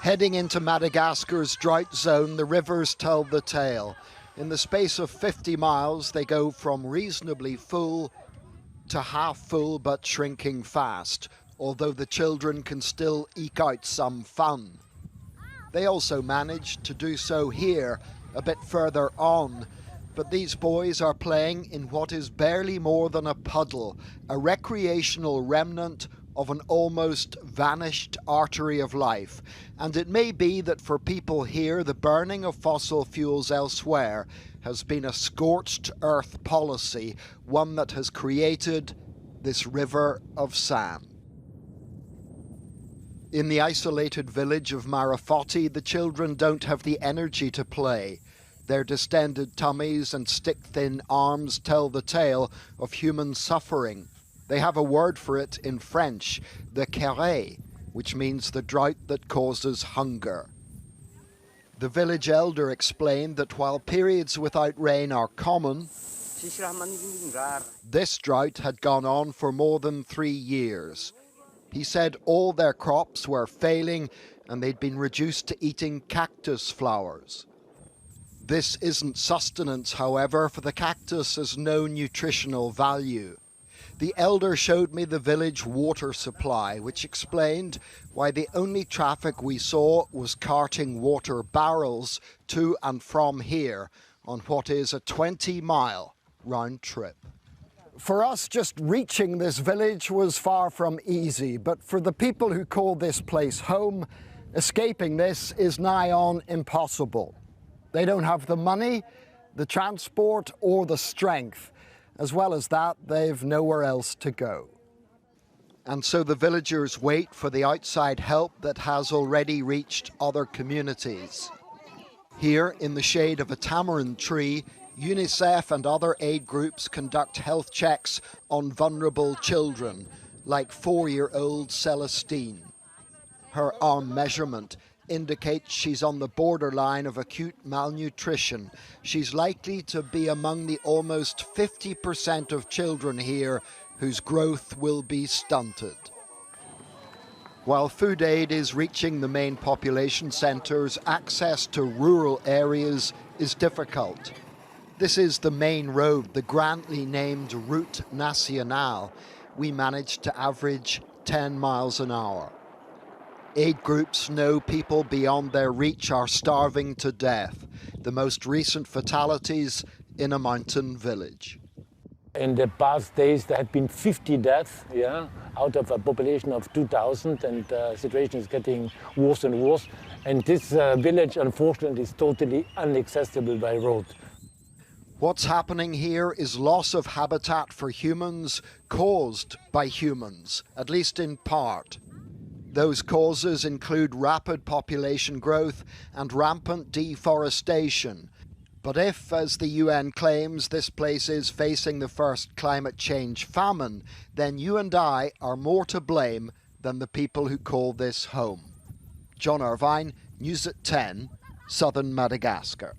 Heading into Madagascar's drought zone, the rivers tell the tale. In the space of 50 miles, they go from reasonably full to half full but shrinking fast, although the children can still eke out some fun. They also managed to do so here, a bit further on, but these boys are playing in what is barely more than a puddle, a recreational remnant of an almost vanished artery of life. And it may be that for people here, the burning of fossil fuels elsewhere has been a scorched earth policy, one that has created this river of sand. In the isolated village of Marafoti, the children don't have the energy to play. Their distended tummies and stick-thin arms tell the tale of human suffering. They have a word for it in French, the carré, which means the drought that causes hunger. The village elder explained that while periods without rain are common, this drought had gone on for more than 3 years. He said all their crops were failing and they'd been reduced to eating cactus flowers. This isn't sustenance, however, for the cactus has no nutritional value. The elder showed me the village water supply, which explained why the only traffic we saw was carting water barrels to and from here on what is a 20-mile round trip. For us, just reaching this village was far from easy, but for the people who call this place home, escaping this is nigh on impossible. They don't have the money, the transport, or the strength. As well as that, they've nowhere else to go. And so the villagers wait for the outside help that has already reached other communities. Here, in the shade of a tamarind tree, UNICEF and other aid groups conduct health checks on vulnerable children, like 4-year-old Celestine. Her arm measurement indicates she's on the borderline of acute malnutrition. She's likely to be among the almost 50% of children here whose growth will be stunted. While food aid is reaching the main population centres, access to rural areas is difficult. This is the main road, the grandly named Route Nationale. We managed to average 10 miles an hour. Aid groups know people beyond their reach are starving to death. The most recent fatalities in a mountain village. In the past days there had been 50 deaths, out of a population of 2,000, and the situation is getting worse and worse. And this village, unfortunately, is totally inaccessible by road. What's happening here is loss of habitat for humans caused by humans, at least in part. Those causes include rapid population growth and rampant deforestation. But if, as the UN claims, this place is facing the first climate change famine, then you and I are more to blame than the people who call this home. John Irvine, News at 10, Southern Madagascar.